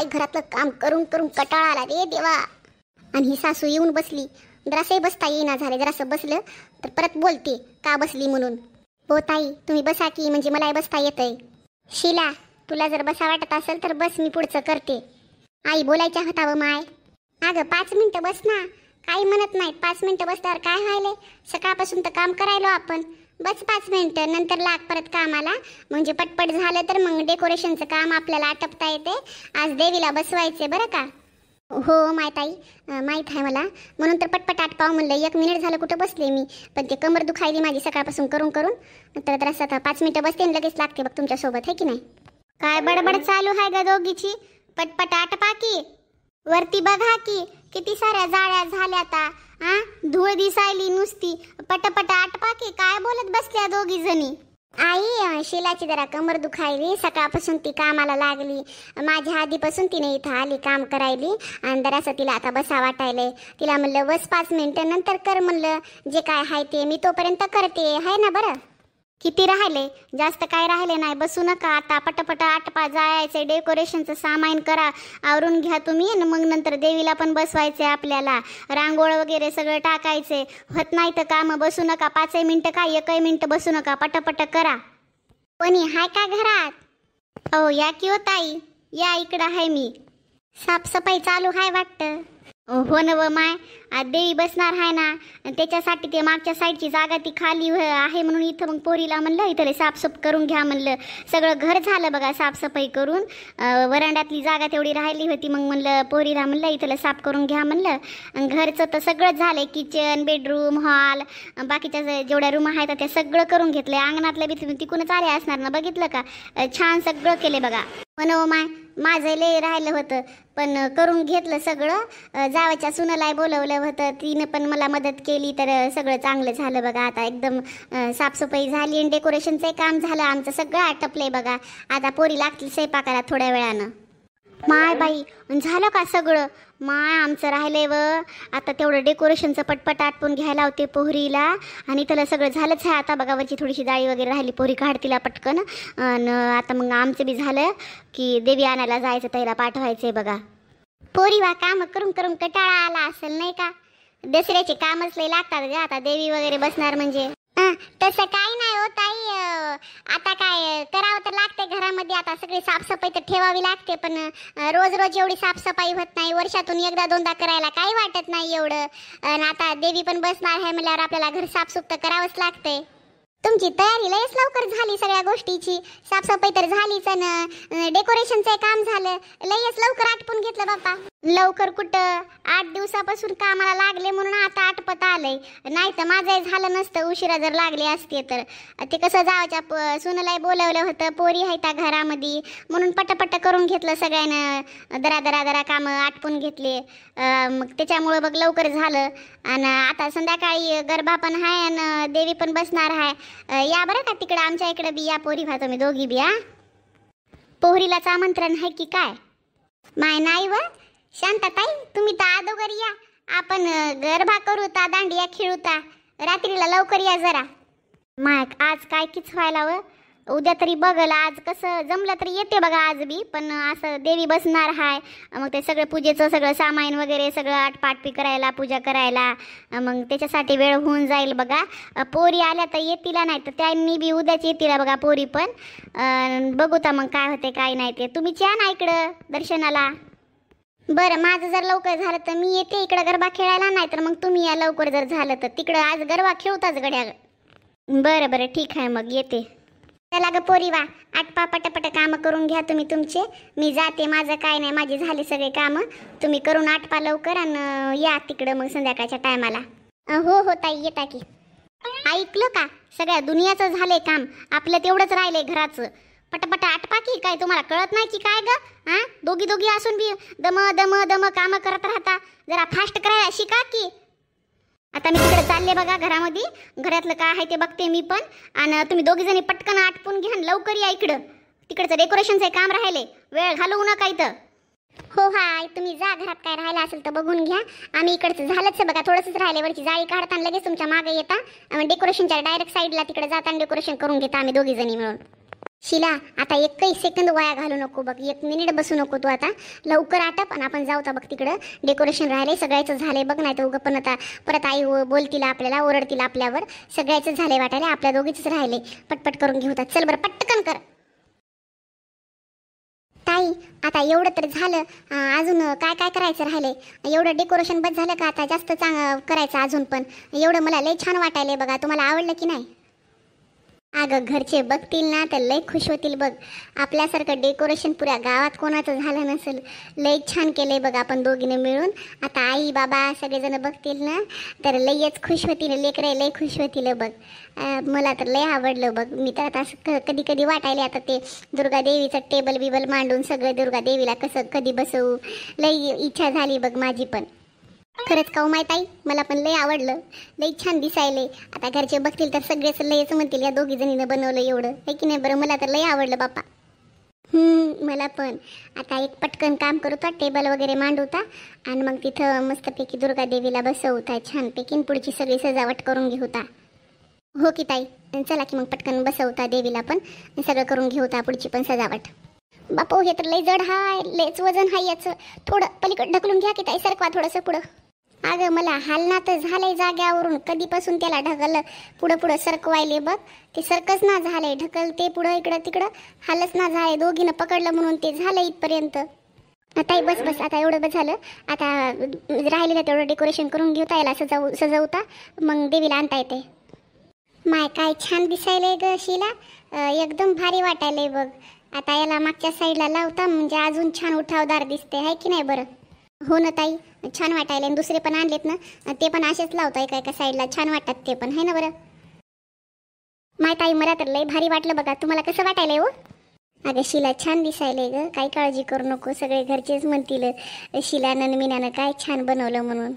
घरातलं काम करून करून कटाळा आला रे देवा. आणि ही सासू येऊन बसली. जरासंही बसता येईना झाले. जरासं बसलं तर परत बोलते का बसली म्हणून. हो ताई तुम्ही बसा की, म्हणजे मलाही बसता येतंय. शीला तुला जर बसा वाटत असेल तर बस, मी पुढचं करते. आई बोलायच्या होता व माय. अगं 5 मिनिटं बस ना, काही म्हणत नाहीत. 5 मिनिटं बसल्यावर काय व्हायलंय, सकाळपासून तर काम करायलो आपण. बस 5 मिनिटं, नंतर लाग परत कामाला. म्हणजे पटपट झालं तर मग डेकोरेशनचं काम आपल्याला आटपता येते. आज देवीला बसवायचे बरं का. हो मायताई माहीत आहे मला, म्हणून तर पटपट आटपाव म्हणलं. 1 मिनिट झालं कुठं बसले मी, पण ते कमर दुखायली माझी सकाळपासून करून करून. तर असं आता 5 मिनिटं बसते आणि लगेच लागते बघ तुमच्यासोबत, है की नाही. काय बडबड चालू आहे ग दोघीची. पटपट आटपा की. वरती बघा की किती साऱ्या जाळ्या झाल्या आता. धूळ दिसायली नुसती. पटपट आटपा की. काय बोलत बसल्या दोघी जणी. आई शीलाची जरा कमर दुखायली, सकाळपासून ती कामाला लागली. माझ्या आधीपासून तिने इथं आली काम करायली. आणि जरासं तिला आता बसा वाटायलंय. तिला म्हणलं बस 5 मिनिटं, नंतर कर म्हणलं जे काय आहे ते. मी तोपर्यंत करते, आहे ना. बरं किती राहिले, जास्त काय राहिले नाही. बसू नका आता, पटपट आटपा. जायचं डेकोरेशनचं सामान करा, आवरून घ्या तुम्ही. आणि मग नंतर देवीला पण बसवायचे आपल्याला. रांगोळ वगैरे सगळं टाकायचे. होत नाही तर काम. बसू नका 5 मिनिटं काय 1 मिनिटं बसू नका, पटपट करा. कोणी हाय का घरात? हो या की हो ताई, या इकडं आहे मी. साफसफाई चालू आहे वाटतं. हो ना व माय, आज देवी बसणार आहे ना, त्याच्यासाठी ते मागच्या साईडची जागा ती खाली आहे म्हणून इथं मग पोरीला म्हणलं इथं साफसफ करून घ्या म्हणलं. सगळं घर झालं बघा साफसफाई करून. वरांड्यातली जागा तेवढी राहिली होती. मग म्हणलं पोरीला म्हणलं इथं साफ करून घ्या म्हणलं. आणि घरचं तर सगळंच झालंय. किचन, बेडरूम, हॉल, बाकीच्या जेवढ्या रूम आहेत त्या सगळं करून घेतलं. अंगणातलं बी तिकूनच आले असणार ना, बघितलं का. छान सगळं केले बघा. म्हणू माय माझं लय राहिलं होतं पण करून घेतलं सगळं. जावाच्या सुनाला बोलवलं होतं, तिनं पण मला मदत केली. तर सगळं चांगलं झालं बघा. आता एकदम साफसफाई झाली आणि डेकोरेशनचं काम झालं. आमचं सगळं आटपलंय बघा. आता पोरी लागतील स्वयंपाकाला थोड्या वेळानं. माय बाई झालं का सगळं. माय आमचं राहिलंय व आता तेवढं डेकोरेशनचं पटपट आटपून घ्यायला होते पोहरीला. आणि त्याला सगळं झालंच आहे. आता बघा वरची थोडीशी जाळी वगैरे राहिली, पोहरी काढतीला पटकन. आणि आता मग आमचं बी झालं की देवी आणायला जायचं, त्याला पाठवायचंय बघा. पोरी वा काम करून करून कटाळा आला असेल नाही का. दसऱ्याचे कामच लय लागतात ग आता, देवी वगैरे बसणार म्हणजे. तसं काही नाही हो ताई. आता काय करावं तर लागते घरामध्ये. आता सगळी साफसफाई तर ठेवावी लागते, पण रोज रोज एवढी साफसफाई होत नाही. वर्षातून 1-2दा करायला काही वाटत नाही एवढं. आणि आता देवी पण बसणार आहे म्हणल्यावर आपल्याला घर साफसूफ तर करावंच लागतंय. तुमची तयारी लयच लवकर झाली सगळ्या गोष्टीची. साफसफाई तर झालीच आणि डेकोरेशनचं काम झालं. लयच लवकर आटपून घेतलं बापा. लवकर कुठं, 8 दिवसापासून कामाला लागले म्हणून आता आटपत आलंय. नाही तर माझंही झालं नसतं उशिरा जर लागले असते तर. ते कसं जावाच्या सुनलाही बोलवलं होतं, पोरी आहे त्या घरामध्ये म्हणून पटपट करून घेतलं सगळ्यांना. दरा कामं आटपून घेतले. मग त्याच्यामुळं बघ लवकर झालं. आणि आता संध्याकाळी गरबा पण आहे आणि देवी पण बसणार आहे. या बरं का तिकडं आमच्या इकडं बी या पोरी भा तुम्ही दोघी बी. पोहरीलाच आमंत्रण आहे की काय. माय नाही व शांताताई, तुम्ही तर अगोदर या. आपण गरबा करू ता, दांडिया खेळूता. रात्रीला लवकर या जरा. माय आज काय किच व्हायला व. उद्या तरी बघल, आज कसं जमलं तरी येते बघा आज बी. पण असं देवी बसणार आहे मग ते सगळं पूजेचं सगळं सामान वगैरे सगळं आटपाटपी करायला, पूजा करायला मग त्याच्यासाठी वेळ होऊन जाईल बघा. पोरी आल्या तर येतील, नाही तर त्यांनी बी उद्याच येतील बघा पोरी पण. बघू तर मग काय होते काय नाही ते. तुम्ही या ना इकडं दर्शनाला. बरं माझं जर लवकर झालं तर मी येते इकडं गरबा खेळायला, नाही तर मग तुम्ही या लवकर जर झालं तर. तिकडं आज गरबा खेळताच गड्या. बरं ठीक आहे मग येते. चला ग पोरी वा, आटपा पटपट कामं करून घ्या तुम्ही तुमचे. मी जाते, माझं काय नाही, माझे झाले सगळे कामं. तुम्ही करून आटपा लवकर आणि या तिकडं मग संध्याकाळच्या टायमाला. हो ताई येता की. ऐकलं का, सगळ्या दुनियाचं झालंय काम, आपलं तेवढंच राहिलंय घराचं. पटपट आटपा की. काय तुम्हाला कळत नाही की काय ग. दोघी असून बी दम कामं करत राहता. जरा फास्ट करायला शिका की. आता मी तिकडे चालले बघा घरामध्ये. घरातलं काय आहे ते बघते मी पण. आणि तुम्ही दोघी जणी पटकन आटपून घ्या, लवकर या इकडं. तिकडचं डेकोरेशनचं काम राहिले, वेळ घालवू नका इथं. हो आई तुम्ही जा, घरात काय राहिलं असेल तर बघून घ्या. आम्ही इकडचं झालंच बघा, थोडंसंच राहिले. वरची जाळी काढताना लगेच तुमच्या मागे येता. डेकोरेशनच्या डायरेक्ट साईडला तिकडे जाताना डेकोरेशन करून घेता आम्ही दोघी जणी मिळून. शिला, आता एकही सेकंद वाया घालू नको बघ, 1 मिनिट बसू नको तू. आता लवकर आटप आणि आपण जाऊ बघ तिकडं. डेकोरेशन राहिले, सगळ्याचं झालंय बघ. नाही तर उगं पण आता परत आई बोलतील आपल्याला, ओरडतील आपल्यावर. सगळ्याचं झालंय वाटायला, आपल्या दोघीच राहिले. पटपट करून घेऊ. चल बरं, पटकन कर. ताई, आता एवढं तर झालं, अजून काय काय करायचं राहिलंय? एवढं डेकोरेशन बस झालं का? आता जास्त करायचं अजून पण. एवढं मला लय छान वाटायलंय बघा. तुम्हाला आवडलं की नाही? अगं घरचे बघतील ना तर लय खुश होतील बघ. आपल्यासारखं डेकोरेशन पुऱ्या गावात कोणाचं झालं नसेल. लय छान केलंय बघ आपण दोघीने मिळून. आता आई बाबा सगळेजण बघतील ना तर लयच खुश होतील. लेकरे लय खुश होतील बघ. मला तर लय आवडलं बघ. मी तर आता कधी कधी वाटायले आता ते दुर्गा देवीचं टेबल बिबल मांडून सगळं दुर्गा देवीला कसं कधी बसवू. लय इच्छा झाली बघ माझी पण. खरंच का माहीत आई, मला पण लय आवडलं. लय छान दिसायले. आता घरचे बघतील तर सगळेच लयच म्हणतील या दोघी जणीनं बनवलं एवढं, आहे की नाही बरं? मला तर लय आवडलं बापा. मला पण. आता एक पटकन काम करूता, टेबल वगैरे मांडूता आणि मग तिथं मस्तपैकी दुर्गा देवीला बसवता छानपैकी. पुढची सगळी सजावट करून घेऊता. हो की ताई, चला की मग पटकन बसवता देवीला पण, सगळं करून घेऊता पुढची पण सजावट. बापो, हे तर लय जड हाय, लयच वजन हाय याचं. थोडं पलीकडे ढकलून घ्या की ताई, सरकवा थोडंसं पुढं. अगं मला हालना तर झालंय जाग्यावरून. कधीपासून त्याला ढकललं, पुढं पुढं सरकवायले बघ. ते सरकच ना झालंय. ढकलते पुढं इकडं तिकडं, हालच ना झालंय. दोघीनं पकडलं म्हणून ते झालं इथपर्यंत. ताई बस बस, आता एवढं बस झालं. आता राहिलेलं तेवढं डेकोरेशन करून घेता, याला सजवता मग देवीला आणता येते. माय काय छान दिसायलंय ग शिला, एकदम भारी वाटायलंय बघ. आता याला मागच्या साईडला लावता म्हणजे अजून छान उठावदार दिसते, आहे की नाही बरं? हो ना ताई, छान वाटायला. दुसरे पण आणलेत ना, ते पण असेच लावता एका साईडला, छान वाटतात ते पण, आहे ना बरं? माय ताई, मला तर लय भारी वाटलं बघा. तुम्हाला कसं वाटायलंय हो? अगं शिला, छान दिसायलंय ग. काही काळजी करू नको, सगळे घरचेच म्हणतील शिलानं मीनानं काय छान बनवलं म्हणून.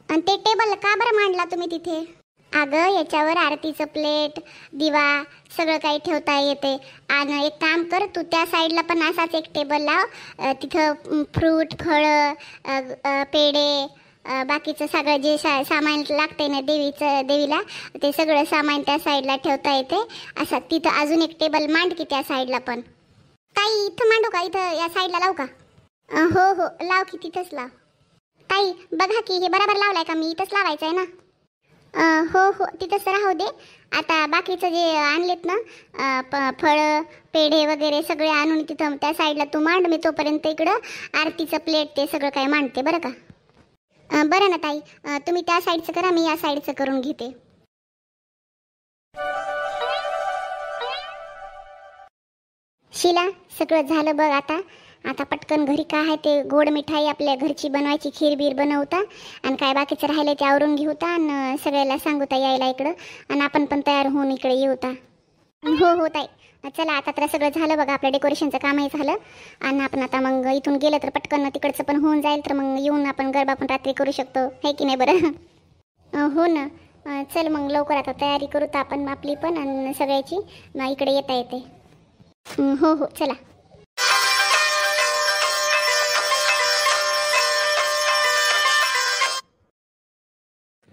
आणि ते टेबल का बरं मांडला तुम्ही तिथे? अगं याच्यावर आरतीचं प्लेट, दिवा सगळं काही ठेवता येते. आणि एक काम कर, तू त्या साईडला पण असाच एक टेबल लाव. तिथं फ्रूट, फळं, पेढे, बाकीचं सगळं जे सामान लागतंय ना देवीला, ते सगळं सामान त्या साईडला ठेवता येते. असं तिथं अजून एक टेबल मांड की त्या साईडला पण. ताई इथं मांडू का? इथं या साईडला लावू का? हो हो, लाव की, तिथंच लाव. ताई बघा की हे बरोबर लावलाय का? मी इथंच लावायचं आहे ना? हो हो, तिथंच राहू दे. आता बाकीचं जे आणलेत ना फळं, पेढे वगैरे सगळे आणून तिथं त्या साईडला तू मांड. मी तोपर्यंत इकडं आरतीचं प्लेट ते सगळं काय मांडते, बरं का? बरं ना ताई, तुम्ही त्या साईडचं करा, मी या साईडचं करून घेते. शिला, सगळं झालं बघ. आता पटकन घरी काय आहे ते गोड मिठाई आपल्या घरची बनवायची, खीर बीर बनवता आणि काय बाकीचं राहिलं ते आवरून घेऊता आणि सगळ्याला सांगूता यायला इकडं. आणि आपण पण तयार होऊन इकडे येऊता. हो हो ताई, चला. आता तर सगळं झालं बघा, आपलं डेकोरेशनचं कामही झालं. आणि आपण आता मग इथून गेलं तर पटकन तिकडचं पण होऊन जाईल. तर मग येऊन आपण गरबा पण रात्री करू शकतो, है की नाही बरं? हो ना. चल मग लवकर आता तयारी करूत आपण आपली पण आणि सगळ्याची. इकडे येता येते. हो हो, चला.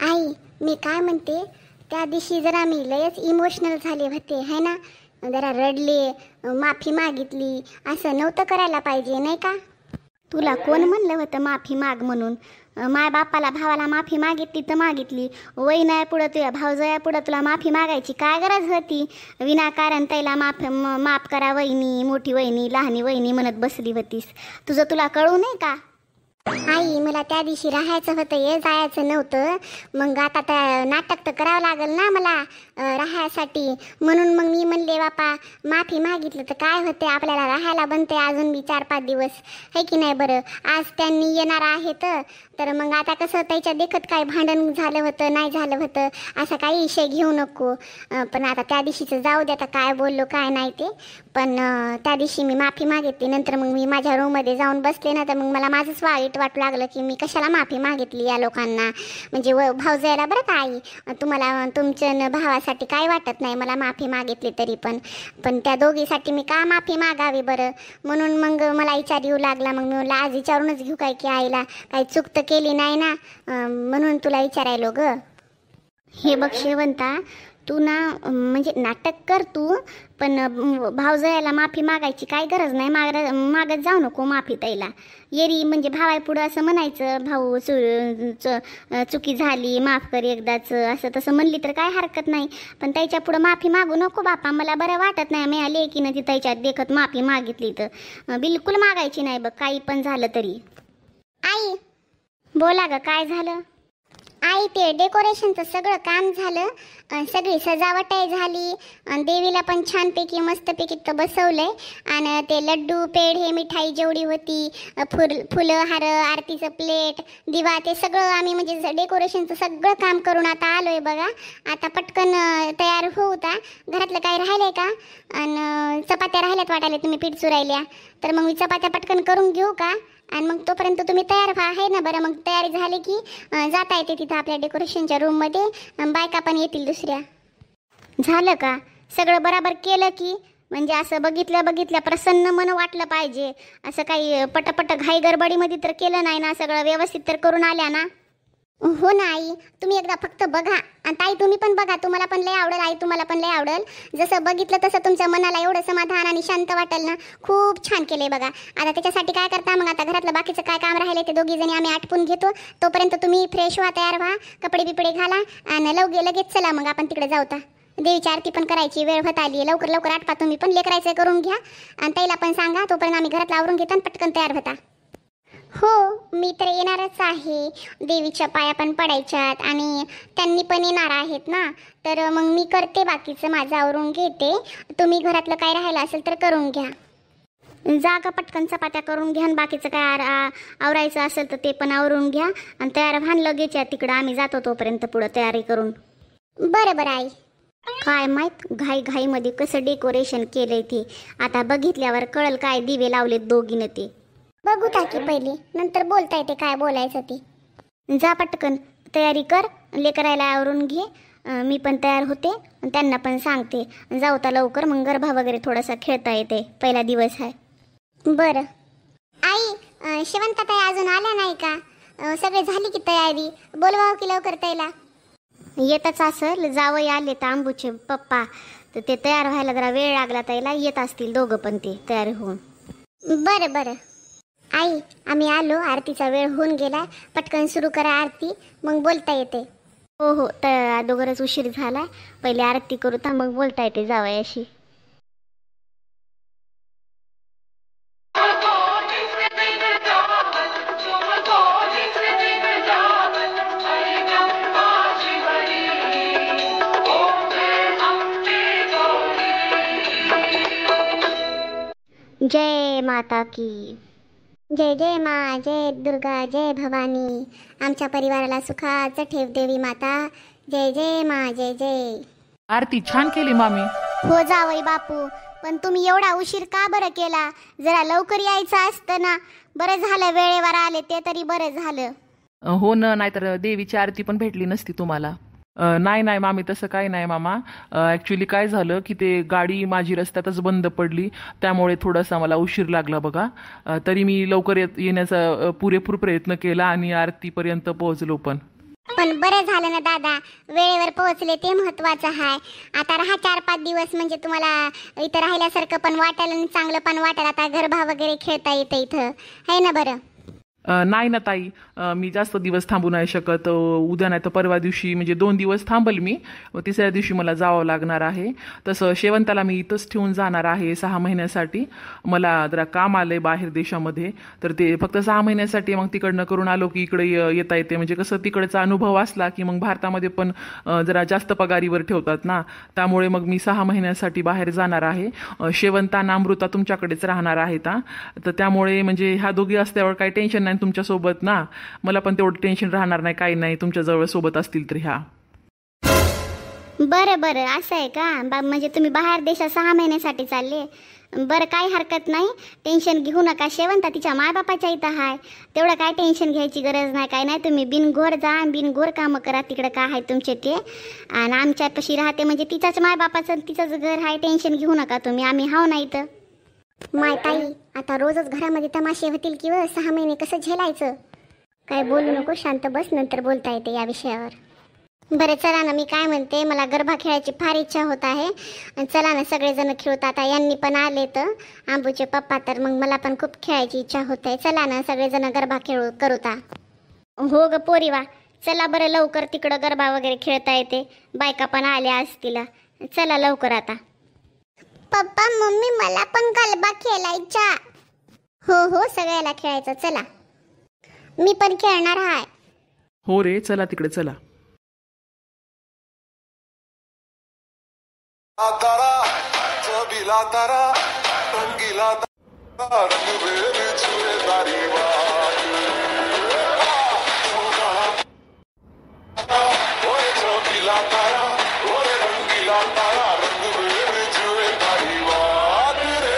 आई, मी काय म्हणते, त्या दिवशी जरा मी लयच इमोशनल झाले होते, है ना? जरा रडले, माफी मागितली. असं नव्हतं करायला पाहिजे, नाही का? तुला कोण म्हणलं होतं माफी माग म्हणून? माय बापाला भावाला माफी मागितली तर मागितली. वहिनाय पुढं तुझ्या भाऊजया पुढं तुला माफी मागायची काय गरज होती? विनाकारण त्याला माफ करा वहिनी, मोठी वहिनी, लहानी वहिनी म्हणत बसली होतीस. तुला कळू नये का? आई, मला त्या दिवशी राहायचं होतं, हे जायचं नव्हतं. मग आता त्या नाटक तर करावं लागेल ना मला राहायसाठी. म्हणून मग मी म्हणले बापा माफी मागितलं तर काय होते, आपल्याला राहायला बनते अजून बी 4-5 दिवस, है की नाही बरं? आज त्यांनी येणार आहेत तर मग आता कसं त्याच्या देखत काय भांडण झालं होतं, नाही झालं होतं, असा काही विषय घेऊ नको. पण आता त्या दिवशीचं जाऊ दे, आता काय बोललो काय नाही ते. पण त्या दिवशी मी माफी मागितली. नंतर मग मी माझ्या रूममध्ये जाऊन बसले ना, तर मग मला माझंच वाईट वाटू लागलं की मी कशाला माफी मागितली या लोकांना. म्हणजे भाऊजायला बरं का आई, तुम्हाला तुमच्या भावासाठी काय वाटत नाही मला माफी मागितली तरी पण त्या दोघीसाठी मी का माफी मागावी बरं? म्हणून मग मला विचार येऊ लागला. मग मी म्हणलं आज विचारूनच घेऊ काय की आईला काही चूक तर केली नाही ना, म्हणून तुला विचारायलो ग. हे बघ शेवंता, तू ना म्हणजे नाटक कर तू, पण भावजयाला माफी मागायची काय गरज नाही. मागत जाऊ नको माफी ताईला. येरी म्हणजे भावापुढं असं म्हणायचं, भाऊ चुकी झाली, माफ कर एकदाच, असं तसं म्हणली तर काय हरकत नाही. पण त्याच्या पुढं माफी मागू नको बापा. मला बरं वाटत नाही मी आले की ना ती त्याच्यात देखत माफी मागितली तर बिलकुल मागायची नाही बघ, काही पण झालं तरी. आई बोला ग, काय झालं? आई ते डेकोरेशनचं सगळं काम झालं, सगळी सजावटही झाली, देवीला पण छानपैकी मस्तपैकी तर बसवलंय. आणि ते लड्डू पेढे मिठाई जेवढी होती, फुलं हार, आरतीचं प्लेट, दिवा, ते सगळं आम्ही म्हणजे डेकोरेशनचं सगळं काम करून आता आलोय बघा. आता पटकन तयार होता. घरातलं काही राहिलंय का? आणि चपात्या राहिल्यात वाटायला, तुम्ही पीठ चुरायल्या, तर मग मी चपात्या पटकन करून घेऊ का? आणि मग तोपर्यंत तुम्ही तयार व्हा, आहे ना. बरं, मग तयारी झाली की जाता येते तिथं आपल्या डेकोरेशनच्या रूममध्ये, बायका पण येतील दुसऱ्या. झालं का सगळं बरोबर केलं की? म्हणजे असं बघितल्या प्रसन्न मन वाटलं पाहिजे. असं काही पटपट घाई गडबडीमध्ये तर केलं नाही ना, सगळं व्यवस्थित तर करून आल्या ना? हो ना आई, तुम्ही एकदा फक्त बघा. आणि ताई तुम्ही पण बघा, तुम्हाला पण लय आवडेल. आई तुम्हाला पण लय आवडेल. जसं बघितलं तसं तुमच्या मनाला एवढं समाधान आणि शांत वाटेल ना. खूप छान केलंय बघा. आता त्याच्यासाठी काय करता मग? आता घरातलं बाकीचं काय काम राहिले ते दोघी जणी आम्ही आटपून घेतो. तोपर्यंत तुम्ही फ्रेश व्हा, तयार व्हा, कपडे बिपडे घाला आणि लगेच चला मग आपण तिकडे जाऊता. देवीची आरती पण करायची, वेळ होत आली. लवकर आटपा तुम्ही पण, लेकरायचं करून घ्या. आणि ताईला पण सांगा, तोपर्यंत आम्ही घरातलं आवरून घेतो आणि पटकन तयार होता. हो, मी तर येणारच आहे. देवीच्या पाया पण पडायच्यात आणि त्यांनी पण येणार आहेत ना. तर मग मी करते बाकीचं, माझं आवरून घेते. तुम्ही घरातलं काय राहिलं असेल तर करून घ्या. जागा पटकन चपात्या करून घ्या आणि बाकीचं काय आवरायचं असेल तर ते पण आवरून घ्या. आणि तयार व्हा लगेच या तिकडं, आम्ही जातो तोपर्यंत पुढं तयारी करून. बरं आई. काय माहीत घाईमध्ये कसं डेकोरेशन केलंय ते. आता बघितल्यावर कळल काय दिवे लावलेत दोघीनं ते. बघू टाकी पहिली, नंतर बोलता येते काय बोलायचं ते. जा पटकन तयारी कर, लेकरायला आवरून घे. मी पण तयार होते, त्यांना पण सांगते जाऊ तर लवकर. मग गरबा वगैरे थोडासा खेळता येते, पहिला दिवस आहे. बरं आई, शिवंताताई अजून आल्या नाही का? सगळे झाली की तयारी? बोलवावं की लवकर ताईला? येतच असेल, जावई आले तर आंबूचे पप्पा, तर ते तयार व्हायला जरा वेळ लागला. ताईला येत असतील दोघं पण ते तयार होऊन. बरं आई, आम्ही आलो. आरतीचा वेळ होऊन गेला, पटकन सुरू करा आरती, मग बोलता येते. हो तर अगोदरच उशीर झाला, पहिले आरती करू तर मग बोलता येते जावयाशी. जय माता की जय. जय मा, जय दुर्गा, जय भवानी. आमच्या परिवाराला सुखाचं ठेव देवी माता. जय जय मा, जय जय. आरती छान केली मामी. हो जावई बापू, पण तुम्ही एवढा उशीर का बरं केला? जरा लवकर यायचं असतं ना. बरं झालं वेळेवर आले ते तरी बरं झालं. हो ना, नाहीतर देवीची आरती पण भेटली नसती तुम्हाला. नाही मामी, तसं काही नाही मामा. ॲक्च्युली काय झालं की ते गाडी माझी रस्त्यातच बंद पडली, त्यामुळे थोडासा मला उशीर लागला बघा. तरी मी लवकर येण्याचा पुरेपूर प्रयत्न केला आणि आरतीपर्यंत पोहोचलो पण बरं झालं ना दादा, वेळेवर पोहोचले ते महत्वाचं आहे. आता राहा 4-5 दिवस, म्हणजे तुम्हाला इथं राहिल्यासारखं पण वाटेल आणि चांगलं पण वाटेल. आता गरबा वगैरे खेळता येतं इथं, आहे ना. बरं नाही ना ताई, मी जास्त दिवस थांबू नाही शकत. उद्या नाही तर परवा दिवशी, म्हणजे 2 दिवस थांबल मी. तिसऱ्या दिवशी मला जावं लागणार आहे. तसं शेवंताला मी इथंच ठेवून जाणार आहे 6 महिन्यासाठी. मला जरा काम आलंय बाहेर देशामध्ये, तर ते फक्त 6 महिन्यासाठी. मग तिकडनं करून आलो की इकडे येता येते. म्हणजे कसं तिकडचा अनुभव असला की मग भारतामध्ये पण जरा जास्त पगारीवर ठेवतात ना, त्यामुळे मग मी 6 महिन्यासाठी बाहेर जाणार आहे. शेवंता आणि अमृता तुमच्याकडेच राहणार आहेत. तर त्यामुळे म्हणजे ह्या दोघी असल्यावर काही टेन्शन नाही तुमच्या सोबत ना. मला पण तेवढं टेन्शन राहणार नाही, काही नाही, तुमच्या जवळ सोबत असतील तर ह्या. बरं असं आहे का? म्हणजे तुम्ही बाहेर देशात 6 महिन्यासाठी चालले. बरं, काही हरकत नाही, टेन्शन घेऊ नका. शेवंता तिच्या मायबापाच्या इथं आहे, तेवढं काय टेन्शन घ्यायची गरज नाही. काय नाही, तुम्ही बिनघोर जा, बिनघोर कामं करा तिकडं, काय आहे तुमचे ते. आणि आमच्यापाशी राहते म्हणजे तिचाच मायबापाचं तिचंच घर आहे, टेन्शन घेऊ नका तुम्ही, आम्ही हाव नाही तर. माय ताई, आता रोजच घरामध्ये तमाशे होतील की 6 महिने कसं झेलायचं? काय बोलू नको, शांत बस, नंतर बोलता येते या विषयावर. बरं चला ना, मी काय म्हणते, मला गरबा खेळायची फार इच्छा होत आहे. आणि चला ना सगळेजण खेळूत. आता यांनी पण आले तर आंबूचे पप्पा, तर मग मला पण खूप खेळायची इच्छा होत आहे. चला ना सगळेजण गरबा करूता. हो ग पोरी वा, चला बरं लवकर, तिकडं गरबा वगैरे खेळता येते, बायका पण आल्या असतील. चला लवकर आता. पप्पा मम्मी मला पण गरबा खेळायचा. हो हो सगळ्याला खेळायचं, चला मी पण खेळणार आहे. हो रे, चला तिकडे चला. तारा चबीला तारा रंगीला तारा रंग बेर छुए तारी बात ओए चबीला तारा ओए रंगीला तारा रंग बेर छुए तारी बात रे.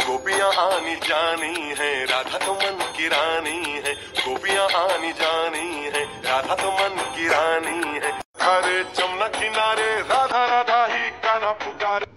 गोपियां आनी जानी है राधा तो मन की रानी है. गोपियां आनी जानी है राधा तो मन की रानी है. हरे जमुना किनारे राधा राधा ही गाना पुकारे.